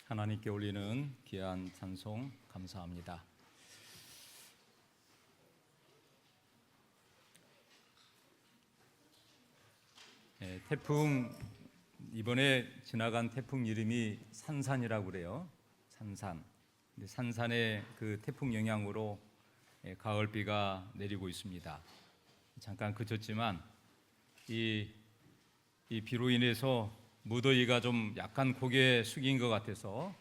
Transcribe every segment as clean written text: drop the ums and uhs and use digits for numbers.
하나님께 올리는 귀한 찬송 감사합니다. 태풍, 이번에 지나간 태풍 이름이 산산이라고 그래요. 산산. 근데 산산의 그 태풍 영향으로 가을비가 내리고 있습니다. 잠깐 그쳤지만 이 비로 인해서 무더위가 좀 약간 고개 숙인 것 같아서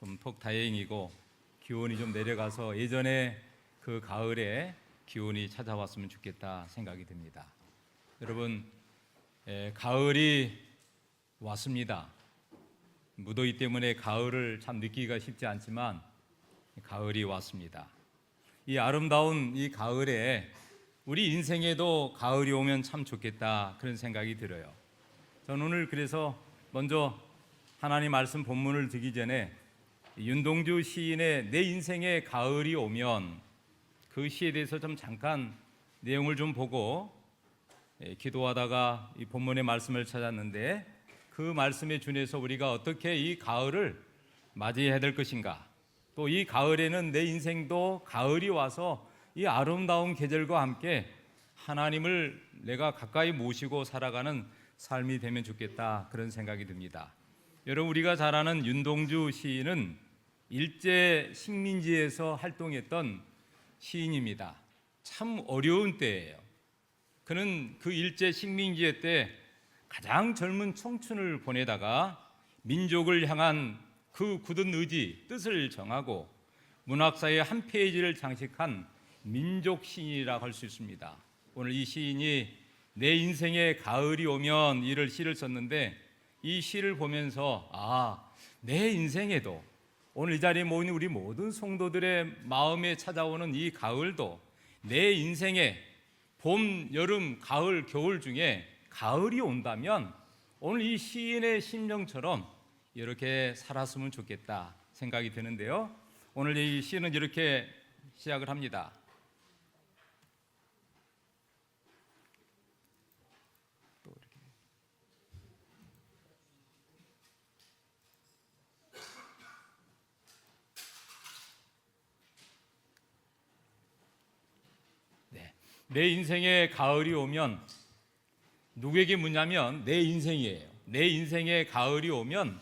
좀 톡 다행이고, 기온이 좀 내려가서 예전에 그 가을에 기온이 찾아왔으면 좋겠다 생각이 듭니다. 여러분, 가을이 왔습니다. 무더위 때문에 가을을 참 느끼기가 쉽지 않지만 가을이 왔습니다. 이 아름다운 이 가을에 우리 인생에도 가을이 오면 참 좋겠다, 그런 생각이 들어요. 저는 오늘 그래서 먼저 하나님 말씀 본문을 듣기 전에 윤동주 시인의 내 인생에 가을이 오면, 그 시에 대해서 좀 잠깐 내용을 좀 보고 기도하다가 이 본문의 말씀을 찾았는데, 그 말씀에 준해서 우리가 어떻게 이 가을을 맞이해야 될 것인가, 또 이 가을에는 내 인생도 가을이 와서 이 아름다운 계절과 함께 하나님을 내가 가까이 모시고 살아가는 삶이 되면 좋겠다, 그런 생각이 듭니다. 여러분, 우리가 잘 아는 윤동주 시인은 일제 식민지에서 활동했던 시인입니다. 참 어려운 때예요. 그는 그 일제 식민지 때 가장 젊은 청춘을 보내다가 민족을 향한 그 굳은 의지, 뜻을 정하고 문학사의 한 페이지를 장식한 민족 시인이라고 할 수 있습니다. 오늘 이 시인이 내 인생에 가을이 오면 이를 시를 썼는데, 이 시를 보면서 내 인생에도, 오늘 이 자리에 모인 우리 모든 성도들의 마음에 찾아오는 이 가을도 내 인생에 봄, 여름, 가을, 겨울 중에 가을이 온다면 오늘 이 시인의 심정처럼 이렇게 살았으면 좋겠다 생각이 드는데요. 오늘 이 시는 이렇게 시작을 합니다. 내 인생에 가을이 오면, 누구에게 묻냐면 내 인생이에요. 내 인생에 가을이 오면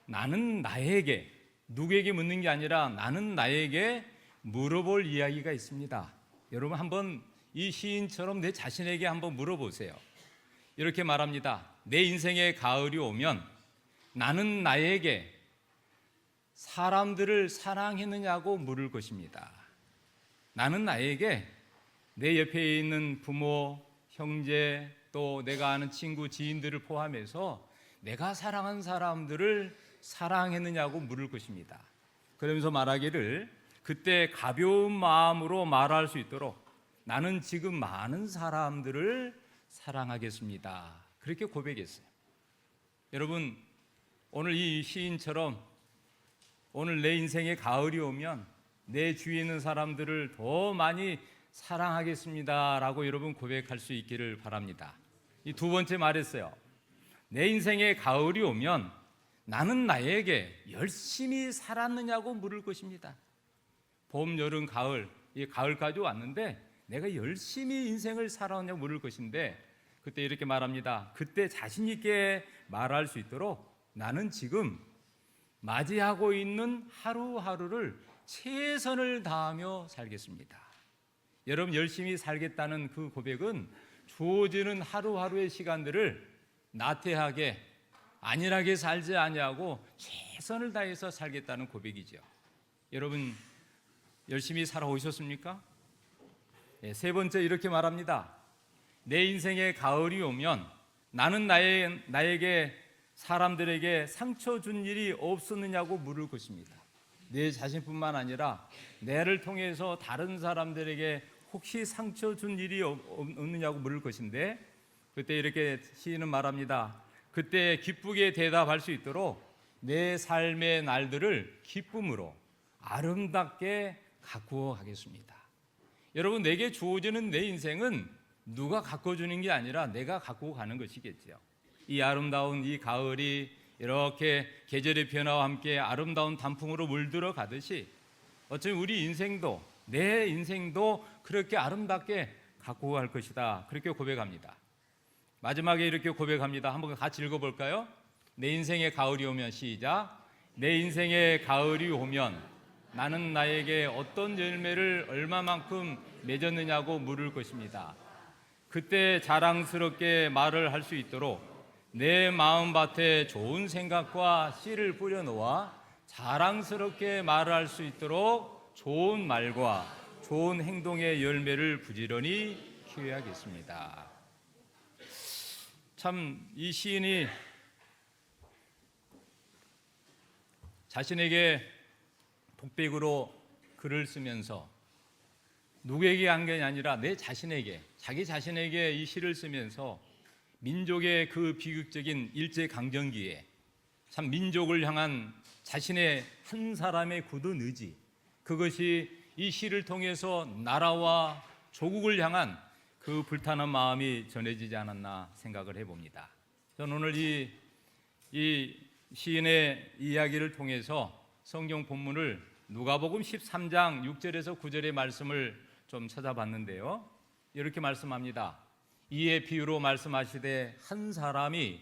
나는 나에게, 누구에게 묻는 게 아니라 나는 나에게 물어볼 이야기가 있습니다. 여러분, 한번 이 시인처럼 내 자신에게 한번 물어보세요. 이렇게 말합니다. 내 인생에 가을이 오면 나는 나에게 사람들을 사랑했느냐고 물을 것입니다. 나는 나에게 내 옆에 있는 부모, 형제, 또 내가 아는 친구, 지인들을 포함해서 내가 사랑한 사람들을 사랑했느냐고 물을 것입니다. 그러면서 말하기를, 그때 가벼운 마음으로 말할 수 있도록 나는 지금 많은 사람들을 사랑하겠습니다, 그렇게 고백했어요. 여러분, 오늘 이 시인처럼 오늘 내 인생에 가을이 오면 내 주위에 있는 사람들을 더 많이 사랑하겠습니다 라고 여러분 고백할 수 있기를 바랍니다. 이 두 번째 말했어요. 내 인생에 가을이 오면 나는 나에게 열심히 살았느냐고 물을 것입니다. 봄, 여름, 가을, 이 가을까지 왔는데 내가 열심히 인생을 살았느냐고 물을 것인데, 그때 이렇게 말합니다. 그때 자신 있게 말할 수 있도록 나는 지금 맞이하고 있는 하루하루를 최선을 다하며 살겠습니다. 여러분, 열심히 살겠다는 그 고백은 주어지는 하루하루의 시간들을 나태하게, 안일하게 살지 아니하고 최선을 다해서 살겠다는 고백이죠. 여러분, 열심히 살아오셨습니까? 세 번째 이렇게 말합니다. 내 인생에 가을이 오면 나는 나에게 사람들에게 상처 준 일이 없었느냐고 물을 것입니다. 내 자신뿐만 아니라 내를 통해서 다른 사람들에게 혹시 상처 준 일이 없느냐고 물을 것인데, 그때 이렇게 시인은 말합니다. 그때 기쁘게 대답할 수 있도록 내 삶의 날들을 기쁨으로 아름답게 가꾸어 가겠습니다. 여러분, 내게 주어지는 내 인생은 누가 가꿔주는 게 아니라 내가 가꾸어 가는 것이겠죠. 이 아름다운 이 가을이 이렇게 계절의 변화와 함께 아름다운 단풍으로 물들어 가듯이 어쩌면 우리 인생도, 내 인생도 그렇게 아름답게 갖고 갈 것이다, 그렇게 고백합니다. 마지막에 이렇게 고백합니다. 한번 같이 읽어볼까요? 내 인생의 가을이 오면, 시작. 내 인생의 가을이 오면 나는 나에게 어떤 열매를 얼마만큼 맺었느냐고 물을 것입니다. 그때 자랑스럽게 말을 할 수 있도록 내 마음밭에 좋은 생각과 씨를 뿌려놓아 자랑스럽게 말을 할 수 있도록 좋은 말과 좋은 행동의 열매를 부지런히 키워야겠습니다. 참, 이 시인이 자신에게 독백으로 글을 쓰면서 누구에게 한 게 아니라 내 자신에게, 자기 자신에게 이 시를 쓰면서 민족의 그 비극적인 일제강점기에 참 민족을 향한 자신의 한 사람의 굳은 의지, 그것이 이 시를 통해서 나라와 조국을 향한 그 불타는 마음이 전해지지 않았나 생각을 해봅니다. 저는 오늘 이 시인의 이야기를 통해서 성경 본문을 누가복음 13장 6절에서 9절의 말씀을 좀 찾아봤는데요. 이렇게 말씀합니다. 이에 비유로 말씀하시되 한 사람이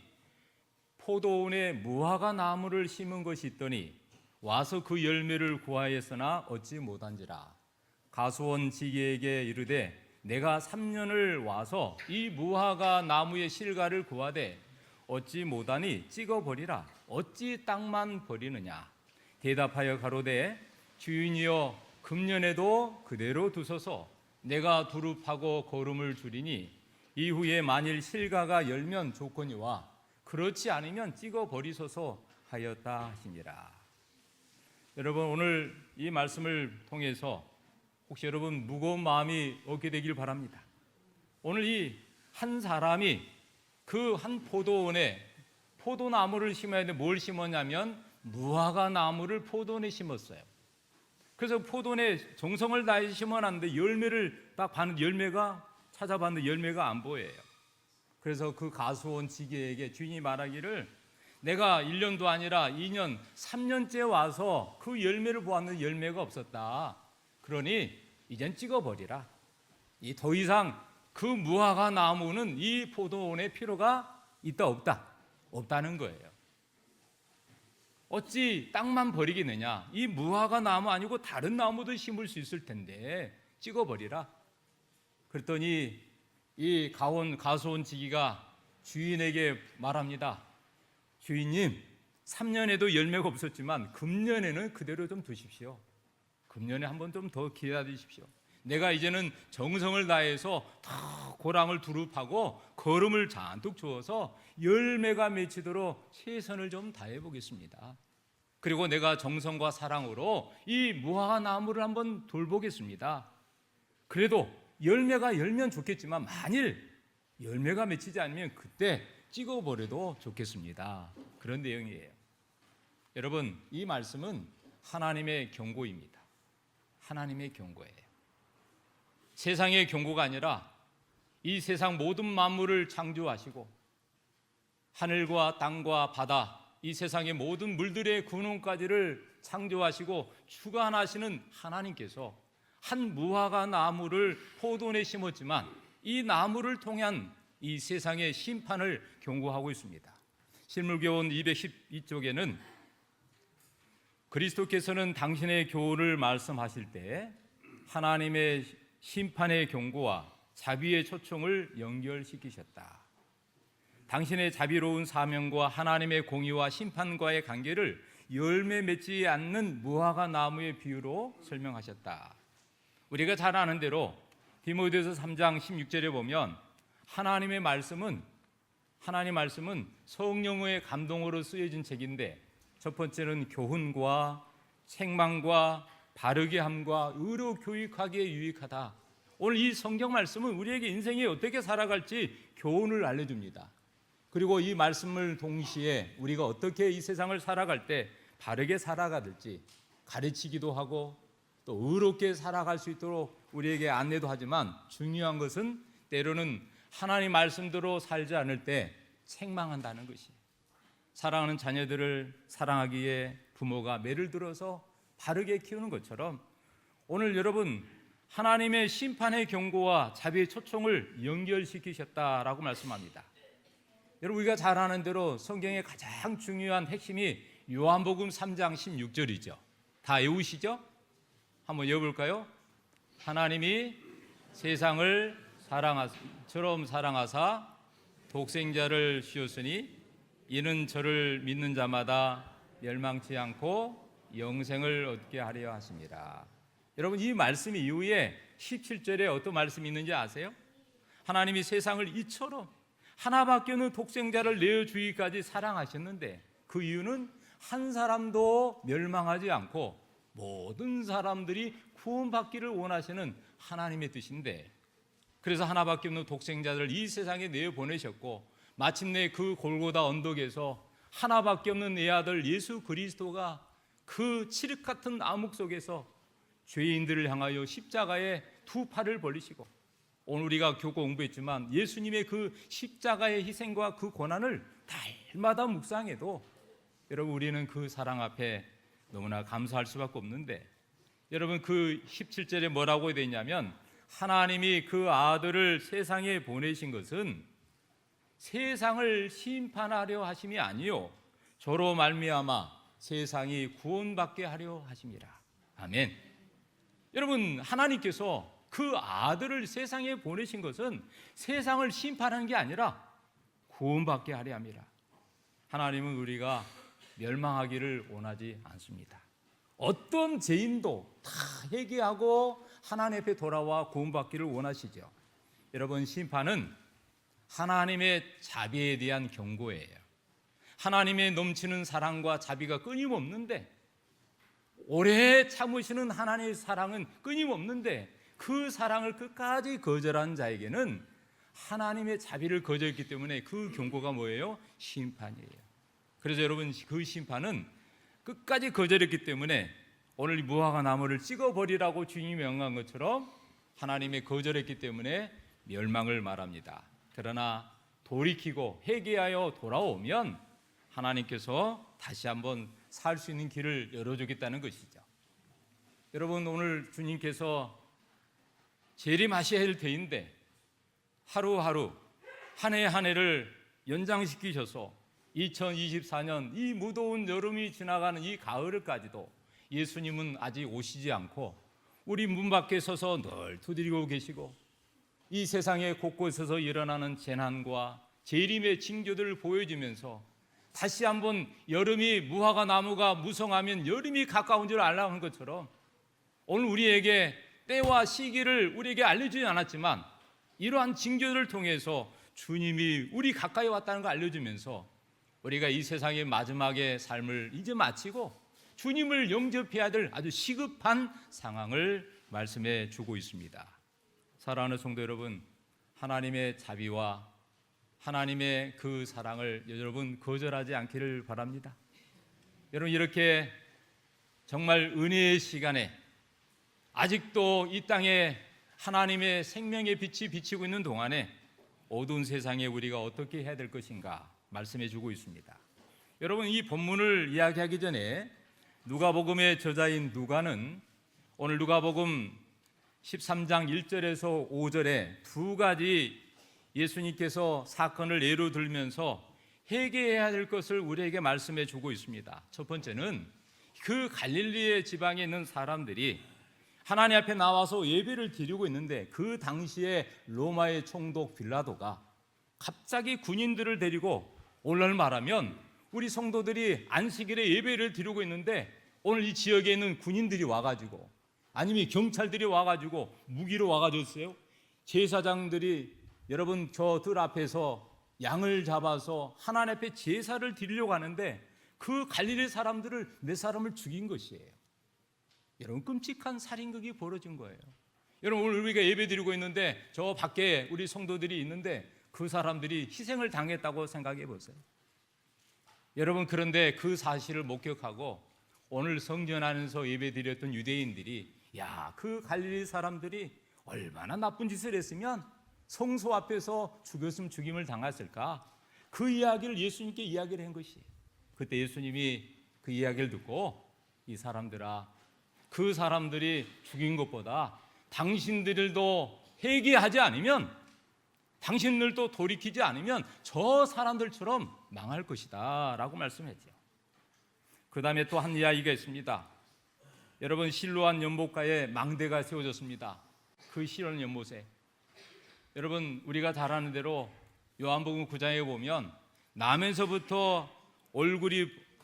포도원에 무화과 나무를 심은 것이 있더니 와서 그 열매를 구하였으나 얻지 못한지라. 가수원 지기에게 이르되 내가 3년을 와서 이 무화과 나무의 실과를 구하되 얻지 못하니 찍어버리라. 어찌 땅만 버리느냐. 대답하여 가로되 주인이여 금년에도 그대로 두소서. 내가 두릅하고 거름을 줄이니 이후에 만일 실과가 열면 좋거니와 그렇지 않으면 찍어버리소서 하였다 하시니라. 여러분, 오늘 이 말씀을 통해서 혹시 여러분 무거운 마음이 얻게 되길 바랍니다. 오늘 이 한 사람이 그 한 포도원에 포도나무를 심어야 되는데 뭘 심었냐면 무화과 나무를 포도원에 심었어요. 그래서 포도원에 정성을 다해 심어놨는데 열매를 딱 봤는데 열매가 찾아봤는데 열매가 안 보여요. 그래서 그 가수원 지기에게 주인이 말하기를 내가 1년도 아니라 2년, 3년째 와서 그 열매를 보았는데 열매가 없었다. 그러니 이젠 찍어버리라. 더 이상 그 무화과 나무는 이 포도원에 필요가 있다 없다? 없다는 거예요. 어찌 땅만 버리겠느냐. 이 무화과 나무 아니고 다른 나무도 심을 수 있을 텐데 찍어버리라. 그랬더니 이 가수원 지기가 주인에게 말합니다. 주인님, 3년에도 열매가 없었지만 금년에는 그대로 좀 두십시오. 금년에 한번 좀 더 기다리십시오. 내가 이제는 정성을 다해서 더 고랑을 두릅하고 거름을 잔뜩 주어서 열매가 맺히도록 최선을 좀 다해 보겠습니다. 그리고 내가 정성과 사랑으로 이 무화과 나무를 한번 돌보겠습니다. 그래도 열매가 열면 좋겠지만 만일 열매가 맺히지 않으면 그때 찍어버려도 좋겠습니다. 그런 내용이에요. 여러분, 이 말씀은 하나님의 경고입니다. 하나님의 경고예요. 세상의 경고가 아니라 이 세상 모든 만물을 창조하시고 하늘과 땅과 바다, 이 세상의 모든 물들의 근원까지를 창조하시고 주관하시는 하나님께서 한 무화과 나무를 포도원에 심었지만 이 나무를 통한 이 세상의 심판을 경고하고 있습니다. 실물교훈 212쪽에는 그리스도께서는 당신의 교훈을 말씀하실 때 하나님의 심판의 경고와 자비의 초청을 연결시키셨다. 당신의 자비로운 사명과 하나님의 공의와 심판과의 관계를 열매 맺지 않는 무화과 나무의 비유로 설명하셨다. 우리가 잘 아는 대로 디모데후서 3장 16절에 보면 하나님 말씀은 성령의 감동으로 쓰여진 책인데 첫 번째는 교훈과 책망과 바르게 함과 의로 교육하기에 유익하다. 오늘 이 성경 말씀은 우리에게 인생에 어떻게 살아갈지 교훈을 알려줍니다. 그리고 이 말씀을 동시에 우리가 어떻게 이 세상을 살아갈 때 바르게 살아가야 될지 가르치기도 하고 또 의롭게 살아갈 수 있도록 우리에게 안내도 하지만 중요한 것은 때로는 하나님 말씀대로 살지 않을 때 책망한다는 것이에요. 사랑하는 자녀들을 사랑하기에 부모가 매를 들어서 바르게 키우는 것처럼 오늘 여러분 하나님의 심판의 경고와 자비의 초청을 연결시키셨다라고 말씀합니다. 여러분 우리가 잘 아는 대로 성경의 가장 중요한 핵심이 요한복음 3장 16절이죠. 다 외우시죠? 한번 외워볼까요? 하나님이 세상을 처럼 사랑하사 독생자를 주셨으니 이는 저를 믿는 자마다 멸망치 않고 영생을 얻게 하려 하십니다. 여러분 이 말씀 이후에 17절에 어떤 말씀이 있는지 아세요? 하나님이 세상을 이처럼 하나밖에 없는 독생자를 내어주기까지 사랑하셨는데 그 이유는 한 사람도 멸망하지 않고 모든 사람들이 구원받기를 원하시는 하나님의 뜻인데, 그래서 하나밖에 없는 독생자를 이 세상에 내어보내셨고 마침내 그 골고다 언덕에서 하나밖에 없는 내 아들 예수 그리스도가 그 칠흑 같은 암흑 속에서 죄인들을 향하여 십자가에 두 팔을 벌리시고, 오늘 우리가 교고 공부했지만 예수님의 그 십자가의 희생과 그 고난을 달마다 묵상해도 여러분 우리는 그 사랑 앞에 너무나 감사할 수밖에 없는데, 여러분 그 17절에 뭐라고 되어 있냐면 하나님이 그 아들을 세상에 보내신 것은 세상을 심판하려 하심이 아니요 저로 말미암아 세상이 구원받게 하려 하심이라. 아멘. 여러분 하나님께서 그 아들을 세상에 보내신 것은 세상을 심판하는 게 아니라 구원받게 하려 함이라. 하나님은 우리가 멸망하기를 원하지 않습니다. 어떤 죄인도 다 회개하고 하나님 앞에 돌아와 구원받기를 원하시죠. 여러분 심판은 하나님의 자비에 대한 경고예요. 하나님의 넘치는 사랑과 자비가 끊임없는데, 오래 참으시는 하나님의 사랑은 끊임없는데 그 사랑을 끝까지 거절한 자에게는 하나님의 자비를 거절했기 때문에 그 경고가 뭐예요? 심판이에요. 그래서 여러분 그 심판은 끝까지 거절했기 때문에 오늘 무화과 나무를 찍어버리라고 주님이 명한 것처럼 하나님의 거절했기 때문에 멸망을 말합니다. 그러나 돌이키고 회개하여 돌아오면 하나님께서 다시 한번 살 수 있는 길을 열어주겠다는 것이죠. 여러분 오늘 주님께서 재림하셔야 할 때인데 하루하루 한 해 한 해를 연장시키셔서 2024년 이 무더운 여름이 지나가는 이 가을까지도 예수님은 아직 오시지 않고 우리 문 밖에 서서 늘 두드리고 계시고 이 세상의 곳곳에서 일어나는 재난과 재림의 징조들을 보여주면서 다시 한번 여름이 무화과 나무가 무성하면 여름이 가까운 줄 알라는 것처럼 오늘 우리에게 때와 시기를 우리에게 알려주지 않았지만 이러한 징조들을 통해서 주님이 우리 가까이 왔다는 걸 알려주면서 우리가 이 세상의 마지막의 삶을 이제 마치고 주님을 영접해야 될 아주 시급한 상황을 말씀해 주고 있습니다. 사랑하는 성도 여러분, 하나님의 자비와 하나님의 그 사랑을 여러분 거절하지 않기를 바랍니다. 여러분 이렇게 정말 은혜의 시간에 아직도 이 땅에 하나님의 생명의 빛이 비치고 있는 동안에 어두운 세상에 우리가 어떻게 해야 될 것인가 말씀해 주고 있습니다. 여러분 이 본문을 이야기하기 전에 누가복음의 저자인 누가는 오늘 누가복음 13장 1절에서 5절에 두 가지 예수님께서 사건을 예로 들면서 회개해야 될 것을 우리에게 말씀해 주고 있습니다. 첫 번째는 그 갈릴리의 지방에 있는 사람들이 하나님 앞에 나와서 예배를 드리고 있는데 그 당시에 로마의 총독 빌라도가 갑자기 군인들을 데리고 오늘 말하면 우리 성도들이 안식일에 예배를 드리고 있는데 오늘 이 지역에 있는 군인들이 와가지고 아니면 경찰들이 와가지고 무기로 와가지고 제사장들이 여러분 저들 앞에서 양을 잡아서 하나님 앞에 제사를 드리려고 하는데 그 갈릴리 사람들을 몇 사람을 죽인 것이에요. 여러분 끔찍한 살인극이 벌어진 거예요. 여러분 오늘 우리가 예배 드리고 있는데 저 밖에 우리 성도들이 있는데 그 사람들이 희생을 당했다고 생각해 보세요. 여러분 그런데 그 사실을 목격하고 오늘 성전 안에서 예배 드렸던 유대인들이 그 갈릴리 사람들이 얼마나 나쁜 짓을 했으면 성소 앞에서 죽였으면 죽임을 당했을까, 그 이야기를 예수님께 이야기를 한 것이에요. 그때 예수님이 그 이야기를 듣고 이 사람들아, 그 사람들이 죽인 것보다 당신들도 회개하지 않으면, 당신들도 돌이키지 않으면 저 사람들처럼 망할 것이다 라고 말씀했죠. 그 다음에 또 한 이야기가 있습니다. 여러분, 실로암 연못가에 망대가 세워졌습니다. 그 실로암 연못에, 여러분 우리가 잘 아는 대로 요한복음 9장에 보면 남에서부터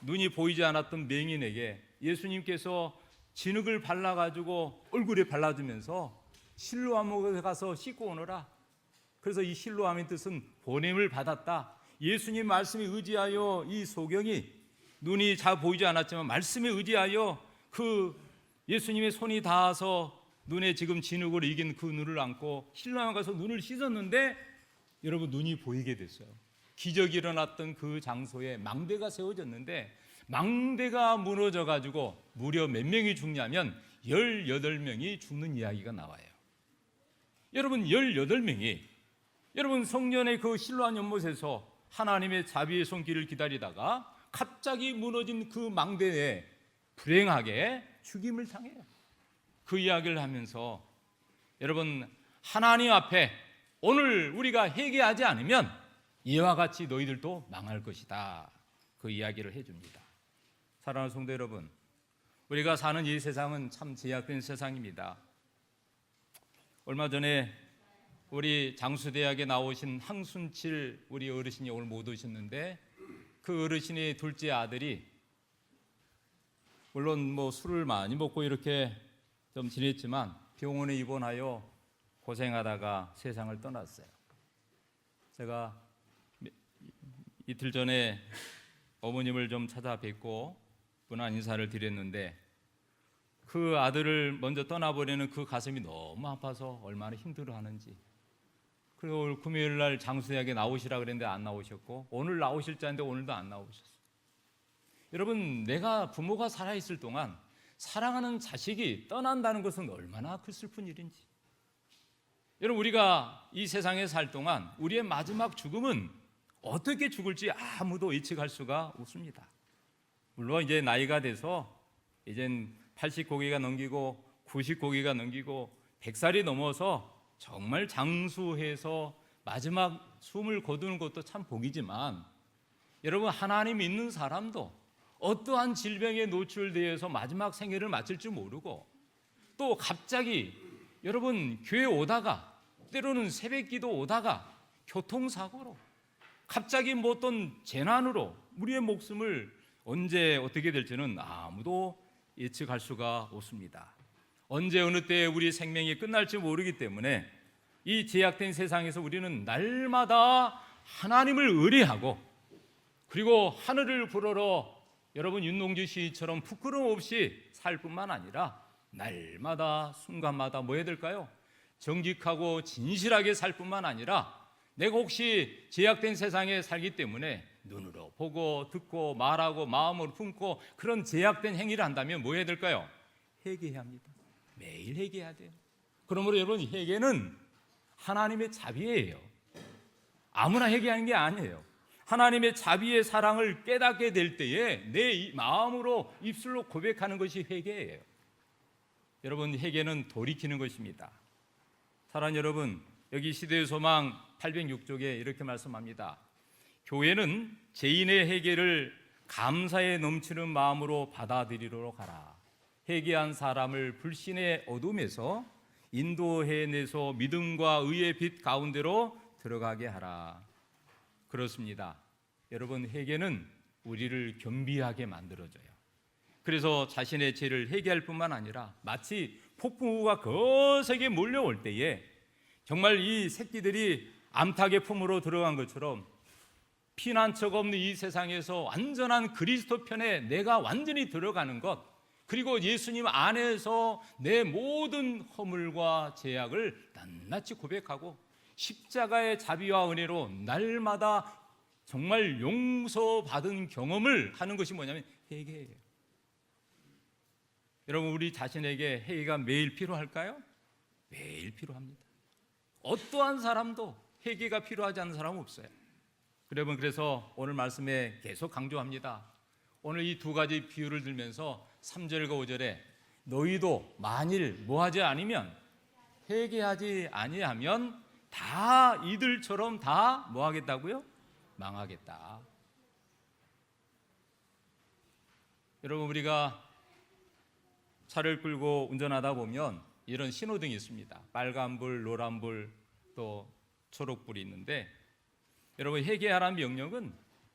눈이 보이지 않았던 맹인에게 예수님께서 진흙을 발라가지고 얼굴에 발라주면서 실로암에 가서 씻고 오너라. 그래서 이 실로암의 뜻은 보냄을 받았다. 예수님 말씀에 의지하여 이 소경이 눈이 잘 보이지 않았지만 말씀에 의지하여 그 예수님의 손이 닿아서 눈에 지금 진흙을 이긴 그 눈을 안고 실로암에 가서 눈을 씻었는데 여러분 눈이 보이게 됐어요. 기적이 일어났던 그 장소에 망대가 세워졌는데 망대가 무너져 가지고 무려 몇 명이 죽냐면 18명이 죽는 이야기가 나와요. 여러분 18명이 여러분 성전의 그 실로암 연못에서 하나님의 자비의 손길을 기다리다가 갑자기 무너진 그 망대에 불행하게 죽임을 당해요. 그 이야기를 하면서 여러분 하나님 앞에 오늘 우리가 회개하지 않으면 이와 같이 너희들도 망할 것이다. 그 이야기를 해줍니다. 사랑하는 성도 여러분, 우리가 사는 이 세상은 참 제약된 세상입니다. 얼마 전에 우리 장수대학에 나오신 황순칠 우리 어르신이 오늘 못 오셨는데 그 어르신의 둘째 아들이 물론 뭐 술을 많이 먹고 이렇게 좀 지냈지만 병원에 입원하여 고생하다가 세상을 떠났어요. 제가 이틀 전에 어머님을 좀 찾아뵙고 분한 인사를 드렸는데 그 아들을 먼저 떠나버리는 그 가슴이 너무 아파서 얼마나 힘들어하는지. 그리고 오늘 금요일 날 장수대학에 나오시라 그랬는데 안 나오셨고 오늘 나오실 자인데 오늘도 안 나오셨어요. 여러분, 내가 부모가 살아있을 동안 사랑하는 자식이 떠난다는 것은 얼마나 그 슬픈 일인지. 여러분, 우리가 이 세상에 살 동안 우리의 마지막 죽음은 어떻게 죽을지 아무도 예측할 수가 없습니다. 물론 이제 나이가 돼서 이젠 80고기가 넘기고 90고기가 넘기고 100살이 넘어서 정말 장수해서 마지막 숨을 거두는 것도 참 복이지만 여러분, 하나님 믿는 사람도 어떠한 질병에 노출되어서 마지막 생애를 마칠 줄 모르고 또 갑자기 여러분 교회 오다가 때로는 새벽기도 오다가 교통사고로 갑자기 뭐 어떤 재난으로 우리의 목숨을 언제 어떻게 될지는 아무도 예측할 수가 없습니다. 언제 어느 때에 우리 생명이 끝날지 모르기 때문에 이 제약된 세상에서 우리는 날마다 하나님을 의뢰하고 그리고 하늘을 부러러 여러분 윤동주 시처럼 부끄러움 없이 살 뿐만 아니라 날마다 순간마다 뭐 해야 될까요? 정직하고 진실하게 살 뿐만 아니라 내가 혹시 제약된 세상에 살기 때문에 눈으로 보고 듣고 말하고 마음으로 품고 그런 제약된 행위를 한다면 뭐 해야 될까요? 회개해야 합니다. 매일 회개해야 돼요. 그러므로 여러분, 회개는 하나님의 자비예요. 아무나 회개하는 게 아니에요. 하나님의 자비의 사랑을 깨닫게 될 때에 내 마음으로 입술로 고백하는 것이 회개예요. 여러분, 회개는 돌이키는 것입니다. 사랑하는 여러분, 여기 시대의 소망 806쪽에 이렇게 말씀합니다. 교회는 죄인의 회개를 감사에 넘치는 마음으로 받아들이도록 하라. 회개한 사람을 불신의 어둠에서 인도해내서 믿음과 의의 빛 가운데로 들어가게 하라. 그렇습니다. 여러분, 회개는 우리를 겸비하게 만들어줘요. 그래서 자신의 죄를 회개할 뿐만 아니라 마치 폭풍우가 거세게 몰려올 때에 정말 이 새끼들이 암탉의 품으로 들어간 것처럼 피난처가 없는 이 세상에서 완전한 그리스도 편에 내가 완전히 들어가는 것, 그리고 예수님 안에서 내 모든 허물과 죄악을 낱낱이 고백하고 십자가의 자비와 은혜로 날마다 정말 용서받은 경험을 하는 것이 뭐냐면 회개예요. 여러분, 우리 자신에게 회개가 매일 필요할까요? 매일 필요합니다. 어떠한 사람도 회개가 필요하지 않은 사람은 없어요. 여러분, 그래서 오늘 말씀에 계속 강조합니다. 오늘 이 두 가지 비유를 들면서 3절과 5절에 너희도 만일 뭐하지 않으면 회개하지 아니하면 다 이들처럼 다 뭐하겠다고요? 망하겠다. 여러분, 우리가 차를 끌고 운전하다 보면 이런 신호등이 있습니다. 빨간불, 노란불, 또 초록불이 있는데, 여러분, 회개하라는 명령은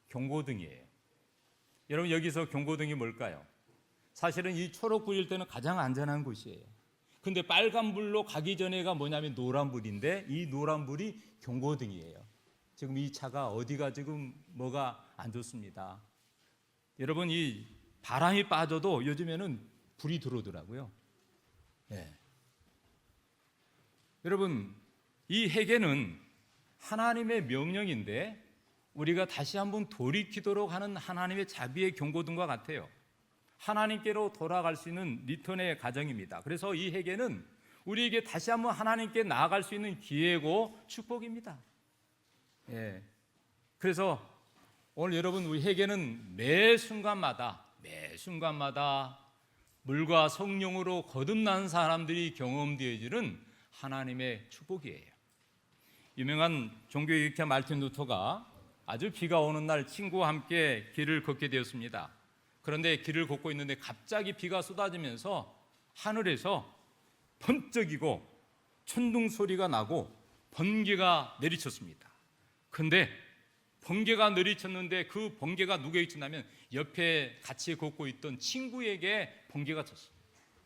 경고등이에요. 여러분, 여기서 경고등이 뭘까요? 사실은 이 초록불일 때는 가장 안전한 곳이에요. 근데 빨간불로 가기 전에가 뭐냐면 노란불인데, 이 노란불이 경고등이에요. 지금 이 차가 어디가 지금 뭐가 안 좋습니다. 여러분, 이 바람이 빠져도 요즘에는 불이 들어오더라고요. 네. 여러분, 이 회개는 하나님의 명령인데 우리가 다시 한번 돌이키도록 하는 하나님의 자비의 경고등과 같아요. 하나님께로 돌아갈 수 있는 리턴의 과정입니다. 그래서 이 회개는 우리에게 다시 한번 하나님께 나아갈 수 있는 기회고 축복입니다. 예. 그래서 오늘 여러분, 우리 회개는 매 순간마다 물과 성령으로 거듭난 사람들이 경험되어지는 하나님의 축복이에요. 유명한 종교개혁자 말틴 루터가 아주 비가 오는 날 친구와 함께 길을 걷게 되었습니다. 그런데 길을 걷고 있는데 갑자기 비가 쏟아지면서 하늘에서 번쩍이고 천둥 소리가 나고 번개가 내리쳤습니다. 근데 번개가 내리쳤는데 그 번개가 누구에게 쳤냐면 옆에 같이 걷고 있던 친구에게 번개가 쳤어요.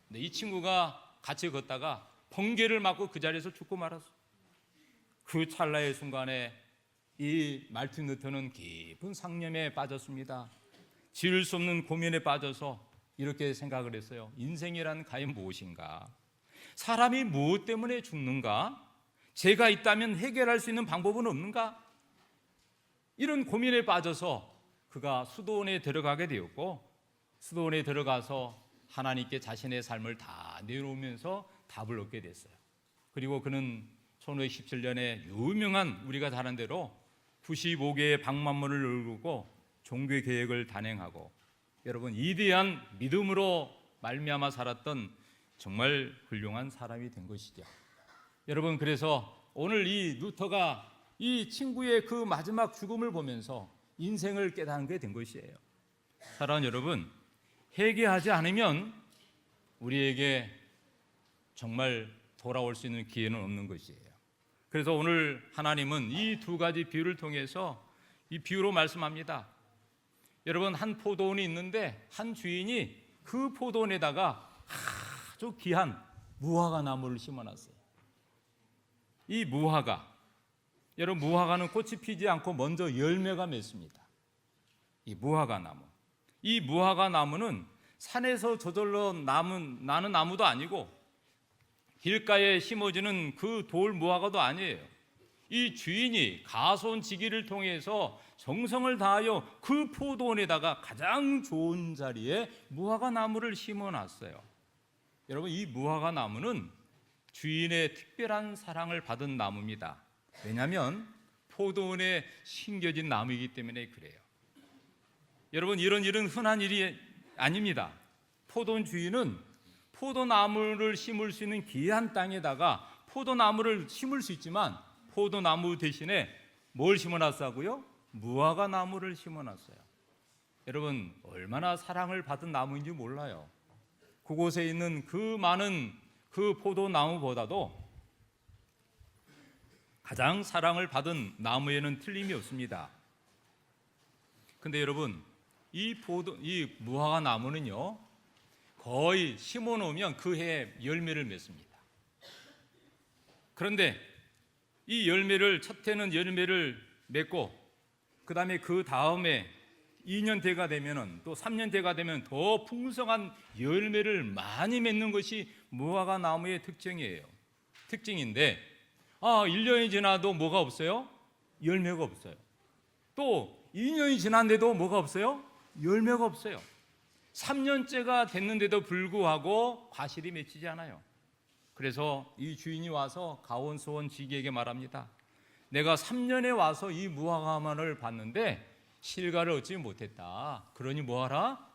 근데 이 친구가 같이 걷다가 번개를 맞고 그 자리에서 죽고 말았어요. 그 찰나의 순간에 이 말틴 루터는 깊은 상념에 빠졌습니다. 지을 수 없는 고민에 빠져서 이렇게 생각을 했어요. 인생이란 과연 무엇인가? 사람이 무엇 때문에 죽는가? 죄가 있다면 해결할 수 있는 방법은 없는가? 이런 고민에 빠져서 그가 수도원에 들어가게 되었고, 수도원에 들어가서 하나님께 자신의 삶을 다 내놓으면서 답을 얻게 됐어요. 그리고 그는 1517년에 유명한, 우리가 잘 아는 대로 95개의 방만문을 열고 종교 개혁을 단행하고, 여러분, 이대한 믿음으로 말미암아 살았던 정말 훌륭한 사람이 된 것이죠. 여러분, 그래서 오늘 이 루터가 이 친구의 그 마지막 죽음을 보면서 인생을 깨닫게 된 것이에요. 사랑하는 여러분, 회개하지 않으면 우리에게 정말 돌아올 수 있는 기회는 없는 것이에요. 그래서 오늘 하나님은 이 두 가지 비유를 통해서 이 비유로 말씀합니다. 여러분, 한 포도원이 있는데 한 주인이 그 포도원에다가 아주 귀한 무화과 나무를 심어놨어요. 이 무화과, 여러분, 무화과는 꽃이 피지 않고 먼저 열매가 맺습니다. 이 무화과 나무, 이 무화과 나무는 산에서 저절로 나는 나무도 아니고 길가에 심어지는 그 돌 무화과도 아니에요. 이 주인이 가손지기를 통해서 정성을 다하여 그 포도원에다가 가장 좋은 자리에 무화과 나무를 심어놨어요. 여러분, 이 무화과 나무는 주인의 특별한 사랑을 받은 나무입니다. 왜냐하면 포도원에 심겨진 나무이기 때문에 그래요. 여러분, 이런 일은 흔한 일이 아닙니다. 포도원 주인은 포도나무를 심을 수 있는 귀한 땅에다가 포도나무를 심을 수 있지만 포도나무 대신에 뭘 심어놨다고요? 무화과 나무를 심어놨어요. 여러분, 얼마나 사랑을 받은 나무인지 몰라요. 그곳에 있는 그 많은 그 포도나무보다도 가장 사랑을 받은 나무에는 틀림이 없습니다. 근데 여러분, 이 무화과 나무는요, 거의 심어놓으면 그 해에 열매를 맺습니다. 그런데 이 열매를, 첫 해는 열매를 맺고 그 다음에 2년대가 되면은, 또 3년대가 되면 더 풍성한 열매를 많이 맺는 것이 무화과 나무의 특징인데 1년이 지나도 뭐가 없어요? 열매가 없어요. 또 2년이 지났는데도 뭐가 없어요? 열매가 없어요. 3년째가 됐는데도 불구하고 과실이 맺히지 않아요. 그래서 이 주인이 와서 가온수원 지기에게 말합니다. 내가 3년에 와서 이 무화과만을 봤는데 실과를 얻지 못했다. 그러니 뭐하라?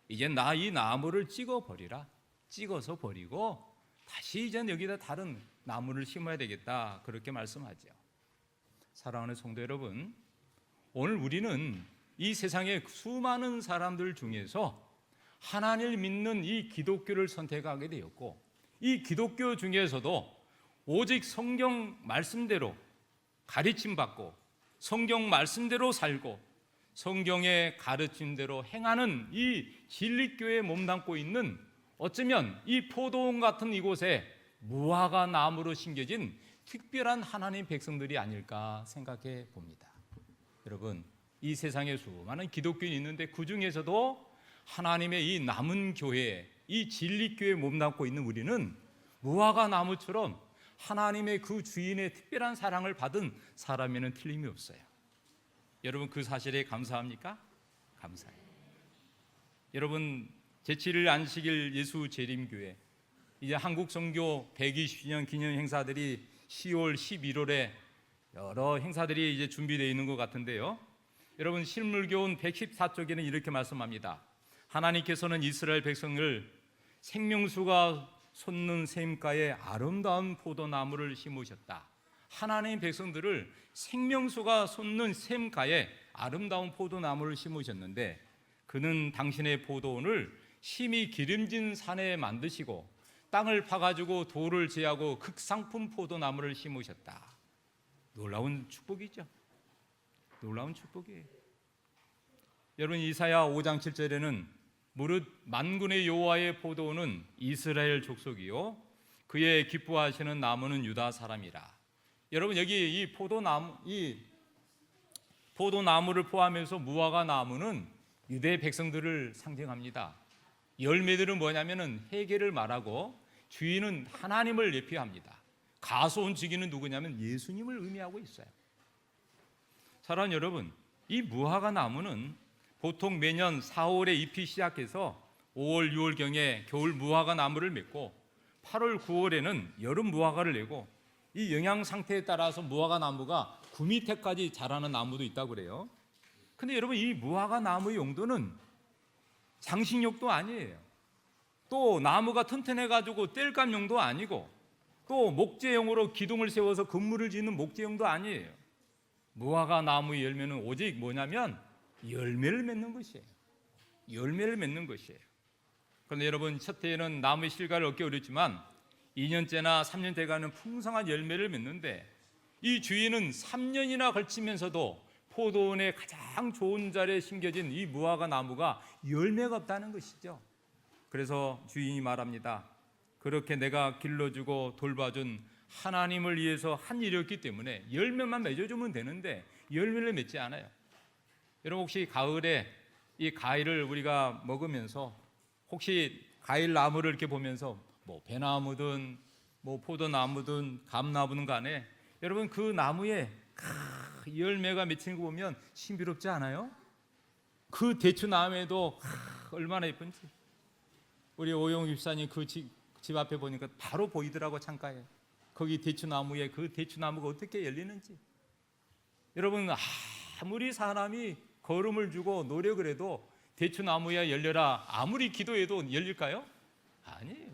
이제 나 이 나무를 찍어버리라. 찍어서 버리고 다시 이제 여기다 다른 나무를 심어야 되겠다. 그렇게 말씀하죠. 사랑하는 성도 여러분, 오늘 우리는 이 세상의 수많은 사람들 중에서 하나님을 믿는 이 기독교를 선택하게 되었고, 이 기독교 중에서도 오직 성경 말씀대로 가르침 받고 성경 말씀대로 살고 성경의 가르침대로 행하는 이 진리교회에 몸담고 있는, 어쩌면 이 포도원 같은 이곳에 무화과 나무로 심겨진 특별한 하나님 백성들이 아닐까 생각해 봅니다. 여러분, 이 세상에 수많은 기독교인이 있는데 그 중에서도 하나님의 이 남은 교회, 이 진리교회에 몸담고 있는 우리는 무화과 나무처럼 하나님의 그 주인의 특별한 사랑을 받은 사람에는 틀림이 없어요. 여러분, 그 사실에 감사합니까? 감사해요. 여러분, 제7일 안식일 예수 재림교회, 이제 한국 선교 120주년 기념 행사들이 10월, 11월에 여러 행사들이 이제 준비되어 있는 것 같은데요. 여러분, 실물교훈 114쪽에는 이렇게 말씀합니다. 하나님께서는 이스라엘 백성을 생명수가 솟는 샘가에 아름다운 포도나무를 심으셨다. 하나님 백성들을 생명수가 솟는 샘가에 아름다운 포도나무를 심으셨는데, 그는 당신의 포도원을 심히 기름진 산에 만드시고 땅을 파가지고 돌을 제하고 극상품 포도나무를 심으셨다. 놀라운 축복이죠. 놀라운 축복이에요. 여러분, 이사야 5장 7절에는 무릇 만군의 여호와의 포도원은 이스라엘 족속이요 그의 기뻐하시는 나무는 유다 사람이라. 여러분, 여기 이 포도나무를 포함해서 무화과 나무는 유대 백성들을 상징합니다. 열매들은 뭐냐면은 회개를 말하고 주인은 하나님을 예표합니다. 가소온 지기는 누구냐면 예수님을 의미하고 있어요. 사랑하는 여러분, 이 무화과 나무는 보통 매년 4월에 잎이 시작해서 5월, 6월경에 겨울 무화과 나무를 맺고 8월, 9월에는 여름 무화과를 내고, 이 영양 상태에 따라서 무화과 나무가 9m까지 자라는 나무도 있다고 그래요. 근데 여러분, 이 무화과 나무의 용도는 장식용도 아니에요. 또 나무가 튼튼해가지고 땔감 용도 아니고, 또 목재용으로 기둥을 세워서 건물을 짓는 목재용도 아니에요. 무화과 나무의 열매는 오직 뭐냐면 열매를 맺는 것이에요. 열매를 맺는 것이에요. 그런데 여러분, 첫 해에는 나무의 실과를 얻기 어렵지만 2년째나 3년째 가는 풍성한 열매를 맺는데, 이 주인은 3년이나 걸치면서도 포도원의 가장 좋은 자리에 심겨진 이 무화과 나무가 열매가 없다는 것이죠. 그래서 주인이 말합니다. 그렇게 내가 길러주고 돌봐준 하나님을 위해서 한 일이었기 때문에 열매만 맺어주면 되는데 열매를 맺지 않아요. 여러분, 혹시 가을에 이 과일을 우리가 먹으면서 혹시 과일 나무를 이렇게 보면서 뭐 배나무든 뭐 포도나무든 감나무든 간에 여러분, 그 나무에 열매가 맺힌 거 보면 신비롭지 않아요? 그 대추나무에도 얼마나 예쁜지. 우리 오용 집사님 그 집 앞에 보니까 바로 보이더라고, 창가에. 거기 대추나무에 그 대추나무가 어떻게 열리는지. 여러분, 아무리 사람이 걸음을 주고 노력을 해도 대추나무야 열려라 아무리 기도해도 열릴까요? 아니에요.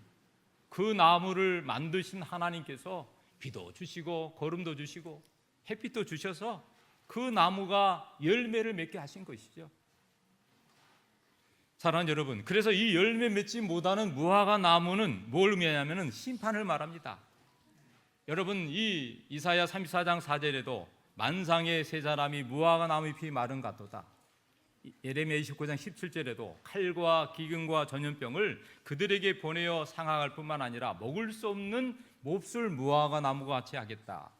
그 나무를 만드신 하나님께서 비도 주시고 걸음도 주시고 햇빛도 주셔서 그 나무가 열매를 맺게 하신 것이죠. 사랑하는 여러분, 그래서 이 열매 맺지 못하는 무화과 나무는 뭘 의미하냐면 심판을 말합니다. 여러분, 이 이사야 34장 4절에도 만상의 세 사람이 무화과 나무 잎이 마른 같도다. 예레미야 29장 17절에도 칼과 기근과 전염병을 그들에게 보내어 상하할 뿐만 아니라 먹을 수 없는 몹쓸 무화과 나무가 같이 하겠다.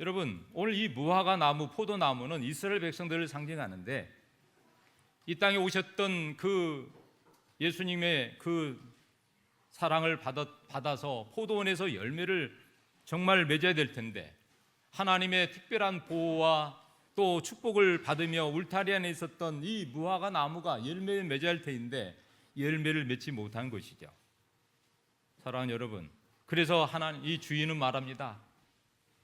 여러분, 오늘 이 무화과 나무, 포도나무는 이스라엘 백성들을 상징하는데, 이 땅에 오셨던 그 예수님의 그 사랑을 받아서 포도원에서 열매를 정말 맺어야 될 텐데, 하나님의 특별한 보호와 또 축복을 받으며 울타리 안에 있었던 이 무화과 나무가 열매를 맺어야 할 텐데 열매를 맺지 못한 것이죠. 사랑하는 여러분, 그래서 하나님, 이 주인은 말합니다.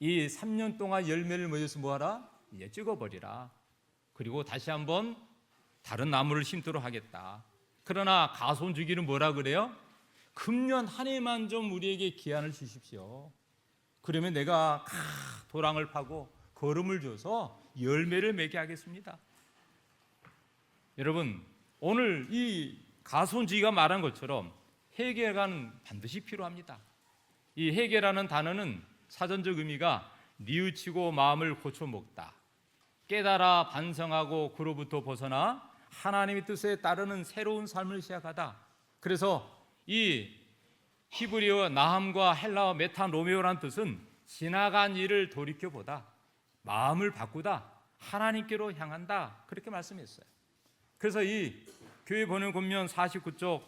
이 3년 동안 열매를 맺어서 뭐하라? 이제 찍어버리라. 그리고 다시 한번 다른 나무를 심도록 하겠다. 그러나 가소원주기는 뭐라 그래요? 금년 한 해만 좀 우리에게 기한을 주십시오. 그러면 내가 도랑을 파고 거름을 줘서 열매를 맺게 하겠습니다. 여러분, 오늘 이 가소원주기가 말한 것처럼 회개가 반드시 필요합니다. 이 회개라는 단어는 사전적 의미가 뉘우치고 마음을 고쳐 먹다, 깨달아 반성하고 그로부터 벗어나 하나님의 뜻에 따르는 새로운 삶을 시작하다. 그래서 이 히브리어 나함과 헬라어 메타노메오라는 뜻은 지나간 일을 돌이켜보다, 마음을 바꾸다, 하나님께로 향한다, 그렇게 말씀했어요. 그래서 이 교회 번역 권면 49쪽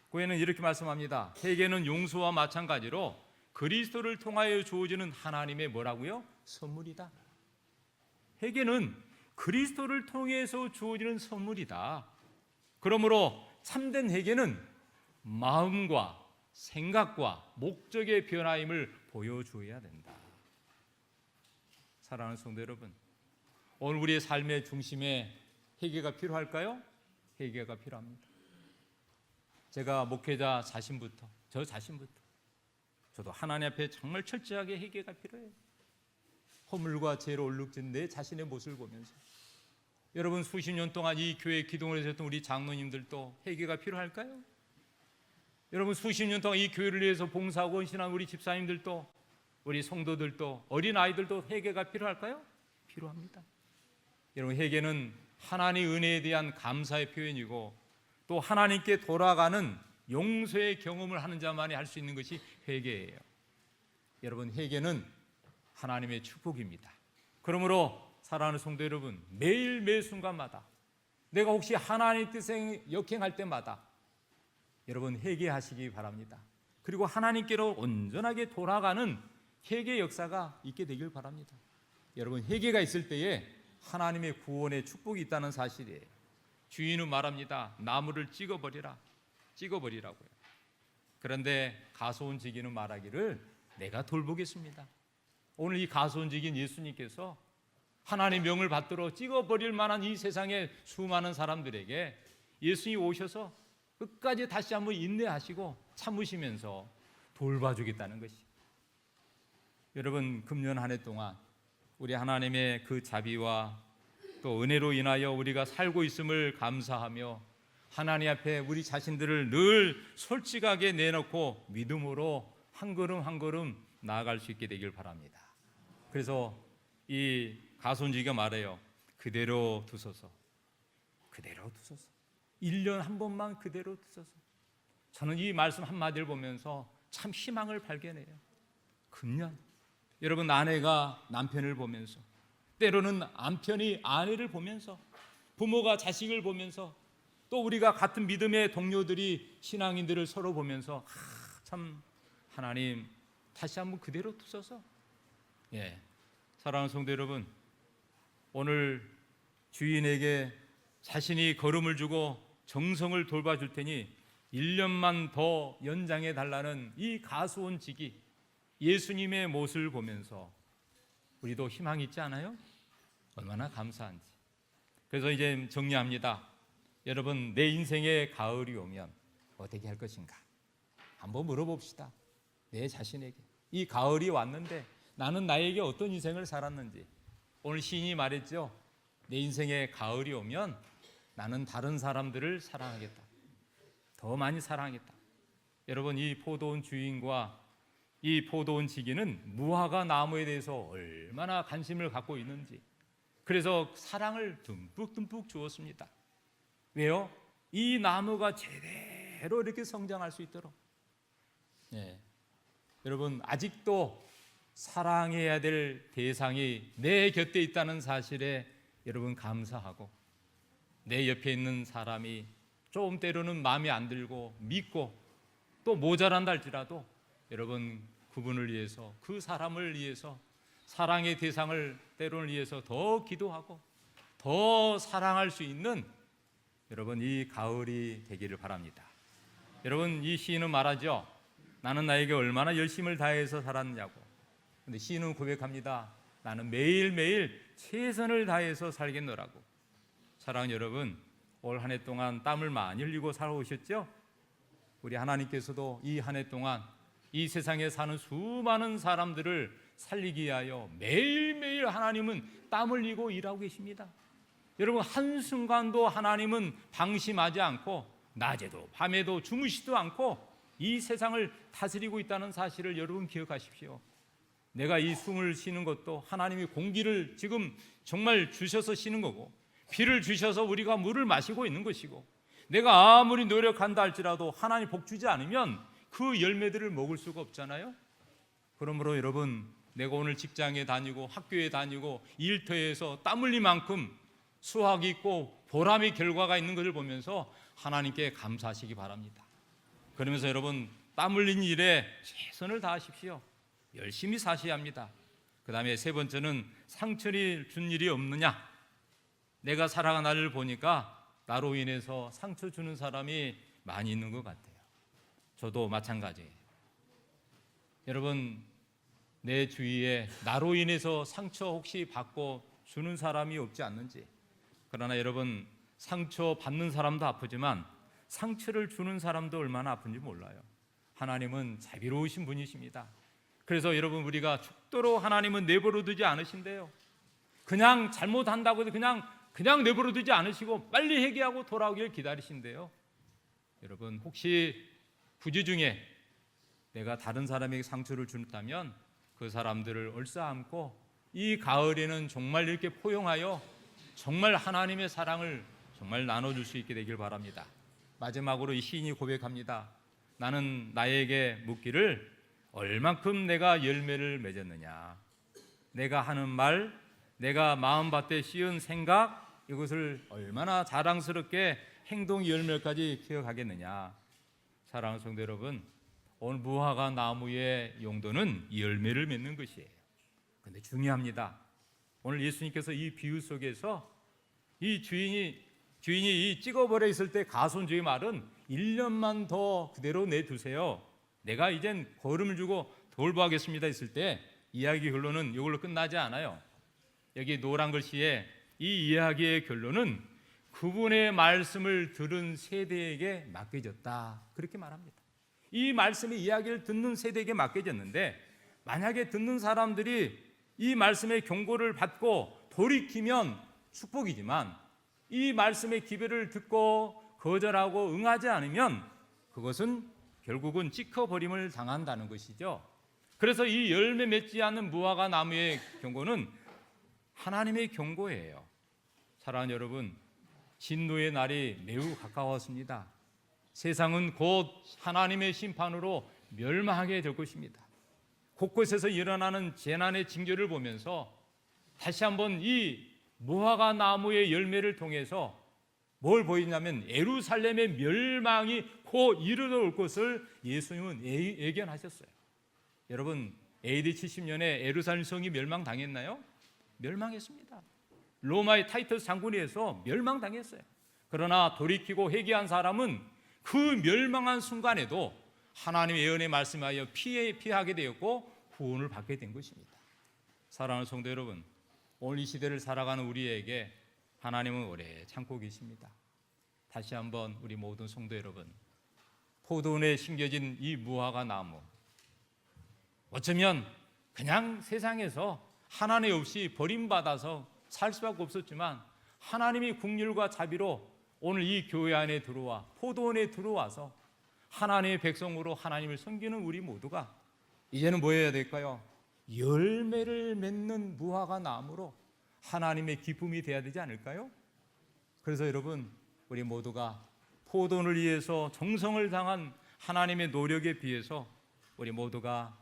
고에는 이렇게 말씀합니다. 회개는 용서와 마찬가지로 그리스도를 통하여 주어지는 하나님의 뭐라고요? 선물이다. 회개는 그리스도를 통해서 주어지는 선물이다. 그러므로 참된 회개는 마음과 생각과 목적의 변화임을 보여주어야 된다. 사랑하는 성도 여러분, 오늘 우리의 삶의 중심에 회개가 필요할까요? 회개가 필요합니다. 제가 목회자 자신부터, 저 자신부터 저도 하나님 앞에 정말 철저하게 회개가 필요해요. 허물과 죄로 얼룩진 내 자신의 모습을 보면서. 여러분, 수십 년 동안 이 교회 기둥을 세웠던 우리 장로님들도 회개가 필요할까요? 여러분, 수십 년 동안 이 교회를 위해서 봉사하고 헌신한 우리 집사님들도, 우리 성도들도, 어린아이들도 회개가 필요할까요? 필요합니다. 여러분, 회개는 하나님의 은혜에 대한 감사의 표현이고 또 하나님께 돌아가는 용서의 경험을 하는 자만이 할 수 있는 것이 회개예요. 여러분, 회개는 하나님의 축복입니다. 그러므로 사랑하는 성도 여러분, 매일 매 순간마다 내가 혹시 하나님의 뜻에 역행할 때마다 여러분 회개하시기 바랍니다. 그리고 하나님께로 온전하게 돌아가는 회개 역사가 있게 되길 바랍니다. 여러분, 회개가 있을 때에 하나님의 구원의 축복이 있다는 사실이에요. 주인은 말합니다. 나무를 찍어버리라고요. 그런데 가소원지기는 말하기를 내가 돌보겠습니다. 오늘 이 가소원지기인 예수님께서 하나님의 명을 받들어 찍어버릴 만한 이 세상의 수많은 사람들에게 예수님이 오셔서 끝까지 다시 한번 인내하시고 참으시면서 돌봐주겠다는 것이. 여러분, 금년 한 해 동안 우리 하나님의 그 자비와 또 은혜로 인하여 우리가 살고 있음을 감사하며 하나님 앞에 우리 자신들을 늘 솔직하게 내놓고 믿음으로 한 걸음 한 걸음 나아갈 수 있게 되길 바랍니다. 그래서 이 가소원지기가 말해요. 그대로 두소서. 그대로 두소서. 1년 한 번만 그대로 두소서. 저는 이 말씀 한마디를 보면서 참 희망을 발견해요. 금년 여러분, 아내가 남편을 보면서, 때로는 남편이 아내를 보면서, 부모가 자식을 보면서, 또 우리가 같은 믿음의 동료들이 신앙인들을 서로 보면서 참 하나님 다시 한번 그대로 두셔서. 사랑하는 성도 여러분, 오늘 주인에게 자신이 걸음을 주고 정성을 돌봐줄 테니 1년만 더 연장해 달라는 이 가소원지기, 예수님의 모습을 보면서 우리도 희망이 있지 않아요? 얼마나 감사한지. 그래서 이제 정리합니다. 여러분, 내 인생에 가을이 오면 어떻게 할 것인가? 한번 물어봅시다. 내 자신에게. 이 가을이 왔는데 나는 나에게 어떤 인생을 살았는지. 오늘 시인이 말했죠. 내 인생에 가을이 오면 나는 다른 사람들을 사랑하겠다. 더 많이 사랑하겠다. 여러분, 이 포도원 주인과 이 포도원 지기는 무화과 나무에 대해서 얼마나 관심을 갖고 있는지, 그래서 사랑을 듬뿍듬뿍 주었습니다. 왜요? 이 나무가 제대로 이렇게 성장할 수 있도록. 여러분, 아직도 사랑해야 될 대상이 내 곁에 있다는 사실에 여러분 감사하고, 내 옆에 있는 사람이 좀 때로는 마음에 안 들고 믿고 또 모자란다 할지라도 여러분 그분을 위해서, 그 사람을 위해서, 사랑의 대상을 때로는 위해서 더 기도하고 더 사랑할 수 있는 여러분 이 가을이 되기를 바랍니다. 여러분, 이 시인은 말하죠. 나는 나에게 얼마나 열심을 다해서 살았냐고. 근데 시인은 고백합니다. 나는 매일매일 최선을 다해서 살겠노라고. 사랑하는 여러분, 올 한 해 동안 땀을 많이 흘리고 살아오셨죠? 우리 하나님께서도 이 한 해 동안 이 세상에 사는 수많은 사람들을 살리기 위하여 매일매일 하나님은 땀 흘리고 일하고 계십니다. 여러분, 한순간도 하나님은 방심하지 않고 낮에도 밤에도 주무시지도 않고 이 세상을 다스리고 있다는 사실을 여러분 기억하십시오. 내가 이 숨을 쉬는 것도 하나님이 공기를 지금 정말 주셔서 쉬는 거고, 비를 주셔서 우리가 물을 마시고 있는 것이고, 내가 아무리 노력한다 할지라도 하나님 복 주지 않으면 그 열매들을 먹을 수가 없잖아요. 그러므로 여러분, 내가 오늘 직장에 다니고 학교에 다니고 일터에서 땀 흘린 만큼 수확이 있고 보람의 결과가 있는 것을 보면서 하나님께 감사하시기 바랍니다. 그러면서 여러분, 땀 흘린 일에 최선을 다하십시오. 열심히 사셔야 합니다. 그 다음에 세 번째는 상처를 준 일이 없느냐. 내가 살아간 나를 보니까 나로 인해서 상처 주는 사람이 많이 있는 것 같아요. 저도 마찬가지예요. 여러분, 내 주위에 나로 인해서 상처 혹시 받고 주는 사람이 없지 않는지. 그러나 여러분, 상처 받는 사람도 아프지만 상처를 주는 사람도 얼마나 아픈지 몰라요. 하나님은 자비로우신 분이십니다. 그래서 여러분, 우리가 죽도록 하나님은 내버려 두지 않으신대요. 그냥 잘못한다고 해서 그냥 내버려 두지 않으시고 빨리 회개하고 돌아오길 기다리신대요. 여러분, 혹시 부재 중에 내가 다른 사람에게 상처를 준다면 그 사람들을 얼싸안고 이 가을에는 정말 이렇게 포용하여 정말 하나님의 사랑을 정말 나눠줄 수 있게 되길 바랍니다. 마지막으로 이 시인이 고백합니다. 나는 나에게 묻기를 얼만큼 내가 열매를 맺었느냐. 내가 하는 말, 내가 마음밭에 씌운 생각, 이것을 얼마나 자랑스럽게 행동 열매까지 기억하겠느냐. 사랑하는 성도 여러분, 오늘 무화과 나무의 용도는 열매를 맺는 것이에요. 그런데 중요합니다. 오늘 예수님께서 이 비유 속에서 이 주인이 이 찍어버려 있을 때 가손주의 말은 1년만 더 그대로 내두세요. 내가 이젠 벌음을 주고 돌보겠습니다 했을 때 이야기 결론은 이걸로 끝나지 않아요. 여기 노란 글씨에 이 이야기의 결론은 그분의 말씀을 들은 세대에게 맡겨졌다, 그렇게 말합니다. 이 말씀의 이야기를 듣는 세대에게 맡겨졌는데, 만약에 듣는 사람들이 이 말씀의 경고를 받고 돌이키면 축복이지만 이 말씀의 기별을 듣고 거절하고 응하지 않으면 그것은 결국은 찍혀버림을 당한다는 것이죠. 그래서 이 열매 맺지 않는 무화과 나무의 경고는 하나님의 경고예요. 사랑하는 여러분, 진노의 날이 매우 가까웠습니다. 세상은 곧 하나님의 심판으로 멸망하게 될 것입니다. 곳곳에서 일어나는 재난의 징조를 보면서 다시 한번 이 무화과 나무의 열매를 통해서 뭘 보이냐면 예루살렘의 멸망이 곧 이르러 올 것을 예수님은 예견하셨어요. 여러분, AD 70년에 예루살렘 성이 멸망당했나요? 멸망했습니다. 로마의 타이터스 장군에 의해서 멸망당했어요. 그러나 돌이키고 회개한 사람은 그 멸망한 순간에도 하나님의 예언의 말씀하여 피하게 되었고 구원을 받게 된 것입니다. 사랑하는 성도 여러분, 오늘 이 시대를 살아가는 우리에게 하나님은 오래 참고 계십니다. 다시 한번 우리 모든 성도 여러분, 포도원에 심겨진 이 무화과 나무, 어쩌면 그냥 세상에서 하나님 없이 버림받아서 살 수밖에 없었지만 하나님이 긍휼과 자비로 오늘 이 교회 안에 들어와 포도원에 들어와서 하나님의 백성으로 하나님을 섬기는 우리 모두가 이제는 뭐 해야 될까요? 열매를 맺는 무화과 나무로 하나님의 기쁨이 되어야 되지 않을까요? 그래서 여러분, 우리 모두가 포도원을 위해서 정성을 당한 하나님의 노력에 비해서 우리 모두가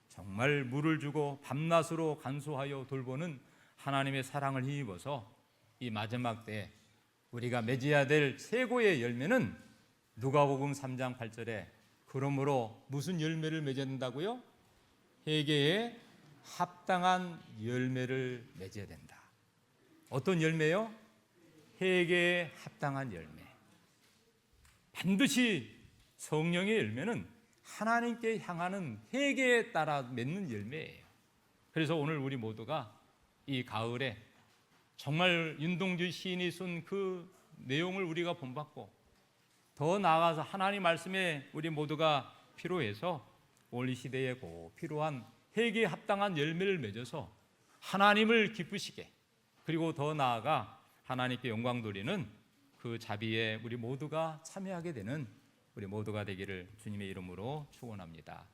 정말 물을 주고 밤낮으로 간수하여 돌보는 하나님의 사랑을 힘입어서 이 마지막 때 우리가 맺어야 될 최고의 열매는 누가복음 3장 8절에 그러므로 무슨 열매를 맺어야 된다고요? 회개에 합당한 열매를 맺어야 된다. 어떤 열매요? 회개에 합당한 열매. 반드시 성령의 열매는 하나님께 향하는 회개에 따라 맺는 열매예요. 그래서 오늘 우리 모두가 이 가을에 정말 윤동주 시인이 쓴 그 내용을 우리가 본받고 더 나아가서 하나님 말씀에 우리 모두가 필요해서 오늘 이 시대에 꼭 필요한 회개에 합당한 열매를 맺어서 하나님을 기쁘시게, 그리고 더 나아가 하나님께 영광 돌리는 그 자비에 우리 모두가 참여하게 되는 우리 모두가 되기를 주님의 이름으로 축원합니다.